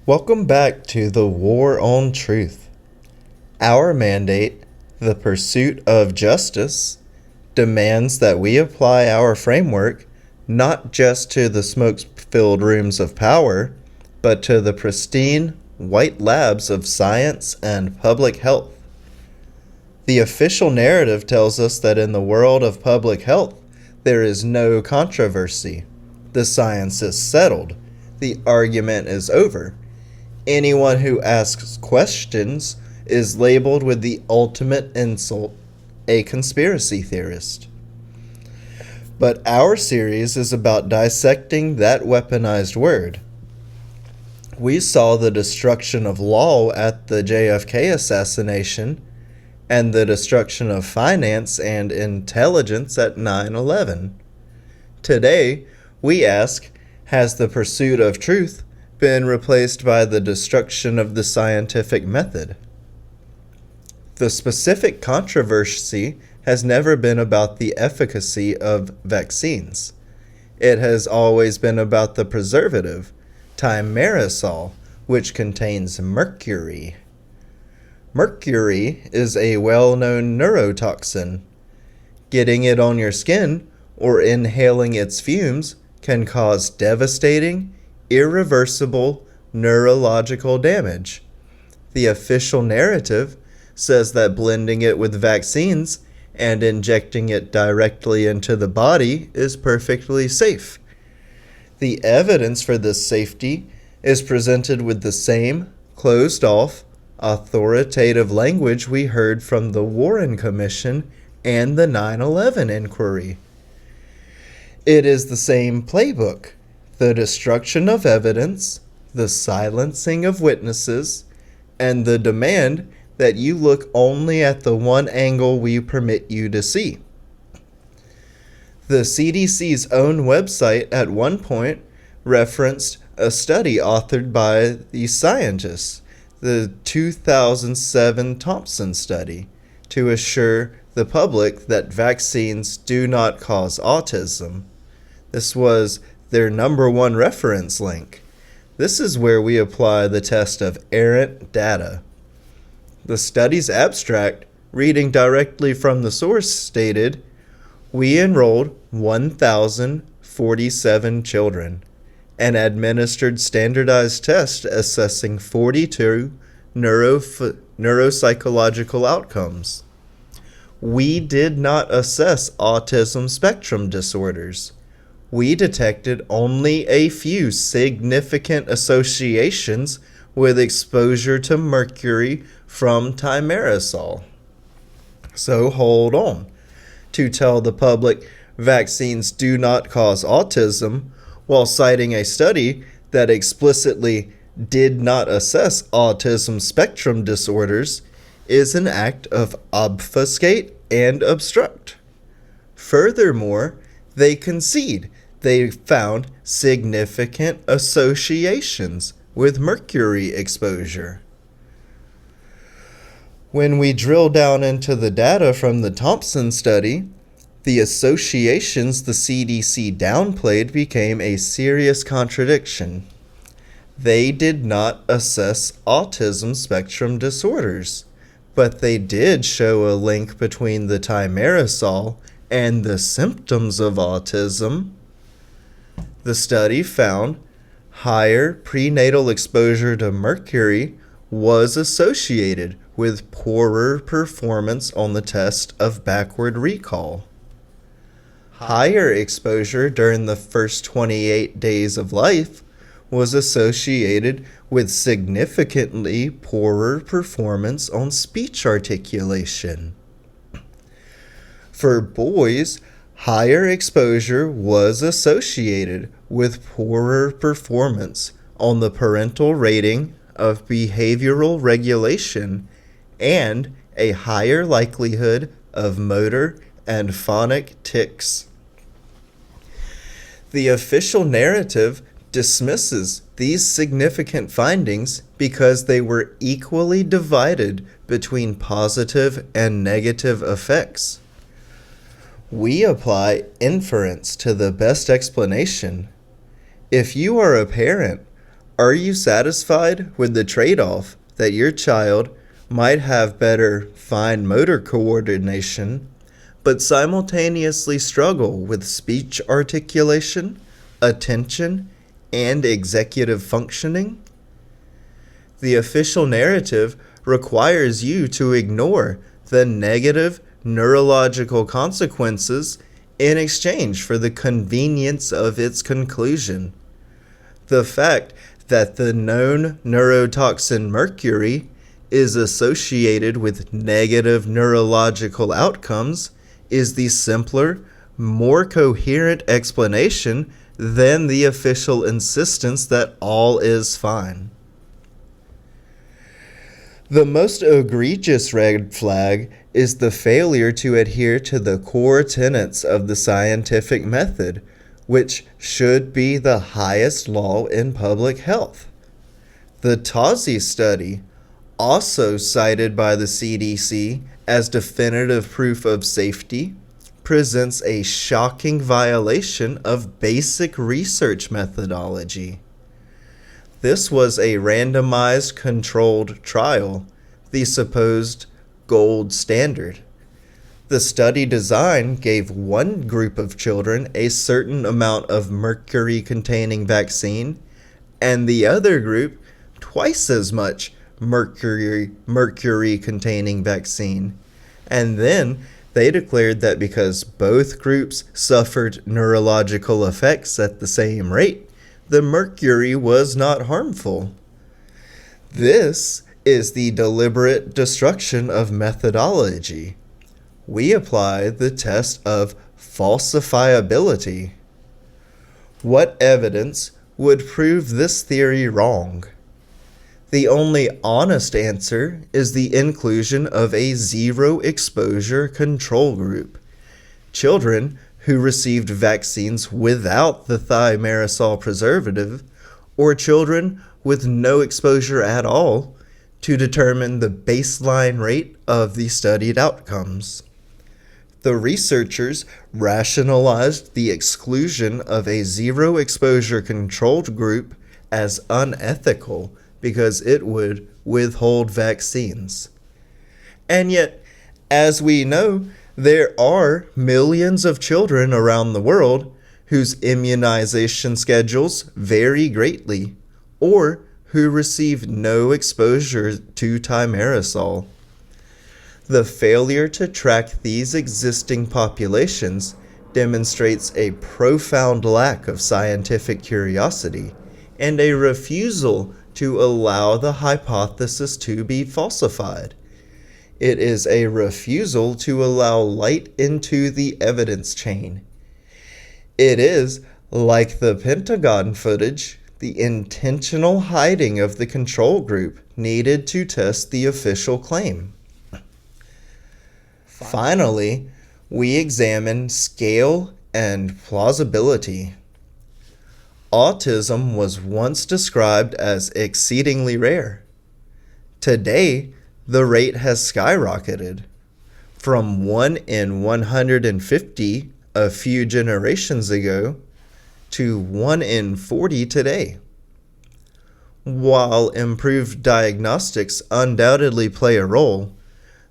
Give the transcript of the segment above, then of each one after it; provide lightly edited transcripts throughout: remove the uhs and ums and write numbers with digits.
Welcome back to the War on Truth. Our mandate, the pursuit of justice, demands that we apply our framework not just to the smoke-filled rooms of power, but to the pristine, white labs of science and public health. The official narrative tells us that in the world of public health, there is no controversy. The science is settled. The argument is over. Anyone who asks questions is labeled with the ultimate insult, a conspiracy theorist. But our series is about dissecting that weaponized word. We saw the destruction of law at the JFK assassination and the destruction of finance and intelligence at 9/11. Today, we ask, has the pursuit of truth been replaced by the destruction of the scientific method? The specific controversy has never been about the efficacy of vaccines. It has always been about the preservative, Thimerosal, which contains mercury. Mercury is a well-known neurotoxin. Getting it on your skin or inhaling its fumes can cause devastating, irreversible neurological damage. The official narrative says that blending it with vaccines and injecting it directly into the body is perfectly safe. The evidence for this safety is presented with the same closed-off, authoritative language we heard from the Warren Commission and the 9/11 inquiry. It is the same playbook: the destruction of evidence, the silencing of witnesses, and the demand that you look only at the one angle we permit you to see. The CDC's own website at one point referenced a study authored by these scientists, the 2007 Thompson study, to assure the public that vaccines do not cause autism. This was their number one reference link. This is where we apply the test of Errant Data. The study's abstract, reading directly from the source, stated, "We enrolled 1,047 children and administered standardized tests assessing 42 neuropsychological outcomes. We did not assess autism-spectrum disorders. We detected only a few significant associations with exposure to mercury from Thimerosal." So hold on. To tell the public vaccines do not cause autism while citing a study that explicitly did not assess autism spectrum disorders is an act of obfuscate and obstruct. Furthermore, they concede they found significant associations with mercury exposure. When we drill down into the data from the Thompson study, the associations the CDC downplayed became a serious contradiction. They did not assess autism spectrum disorders, but they did show a link between the Thimerosal and the symptoms of autism. The study found higher prenatal exposure to mercury was associated with poorer performance on the test of backward recall. Higher exposure during the first 28 days of life was associated with significantly poorer performance on speech articulation. For boys, higher exposure was associated with poorer performance on the parental rating of behavioral regulation and a higher likelihood of motor and phonic tics. The official narrative dismisses these significant findings because they were equally divided between positive and negative effects. We apply inference to the best explanation. If you are a parent, Are you satisfied with the trade-off that your child might have better fine motor coordination, but simultaneously struggle with speech articulation, attention, and executive functioning? The official narrative requires you to ignore the negative neurological consequences in exchange for the convenience of its conclusion. The fact that the known neurotoxin mercury is associated with negative neurological outcomes is the simpler, more coherent explanation than the official insistence that all is fine. The most egregious red flag is the failure to adhere to the core tenets of the scientific method, which should be the highest law in public health. The TAUSI study, also cited by the CDC as definitive proof of safety, presents a shocking violation of basic research methodology. This was a randomized controlled trial, the supposed gold standard. The study design gave one group of children a certain amount of mercury-containing vaccine, and the other group twice as much mercury-containing vaccine. And then they declared that because both groups suffered neurological effects at the same rate, the mercury was not harmful. This is the deliberate destruction of methodology. We apply the test of falsifiability. What evidence would prove this theory wrong? The only honest answer is the inclusion of a zero exposure control group. Children who received vaccines without the Thimerosal preservative, or children with no exposure at all, to determine the baseline rate of the studied outcomes. The researchers rationalized the exclusion of a zero exposure controlled group as unethical because it would withhold vaccines. And yet, as we know, there are millions of children around the world whose immunization schedules vary greatly, or who receive no exposure to Thimerosal. The failure to track these existing populations demonstrates a profound lack of scientific curiosity and a refusal to allow the hypothesis to be falsified. It is a refusal to allow light into the evidence chain. It is, like the Pentagon footage, the intentional hiding of the control group needed to test the official claim. Finally, we examine scale and plausibility. Autism was once described as exceedingly rare. Today, the rate has skyrocketed from 1 in 150 a few generations ago to 1 in 40 today. While improved diagnostics undoubtedly play a role,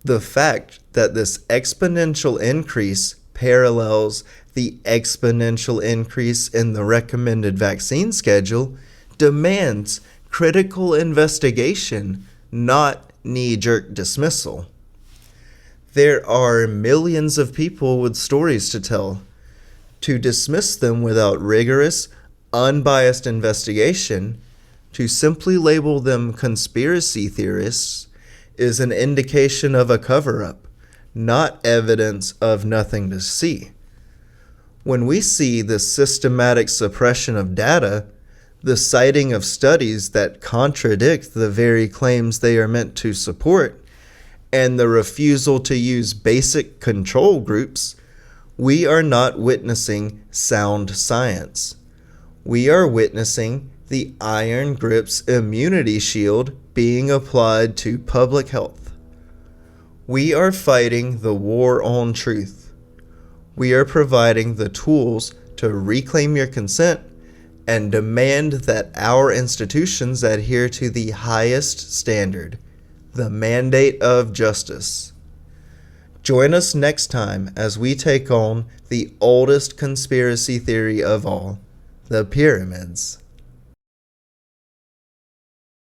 the fact that this exponential increase parallels the exponential increase in the recommended vaccine schedule demands critical investigation, not knee-jerk dismissal. There are millions of people with stories to tell. To dismiss them without rigorous, unbiased investigation, to simply label them conspiracy theorists, is an indication of a cover-up, not evidence of nothing to see. When we see the systematic suppression of data, the citing of studies that contradict the very claims they are meant to support, and the refusal to use basic control groups, we are not witnessing sound science. We are witnessing the iron grip's immunity shield being applied to public health. We are fighting the war on truth. We are providing the tools to reclaim your consent and demand that our institutions adhere to the highest standard, the mandate of justice. Join us next time as we take on the oldest conspiracy theory of all, the pyramids.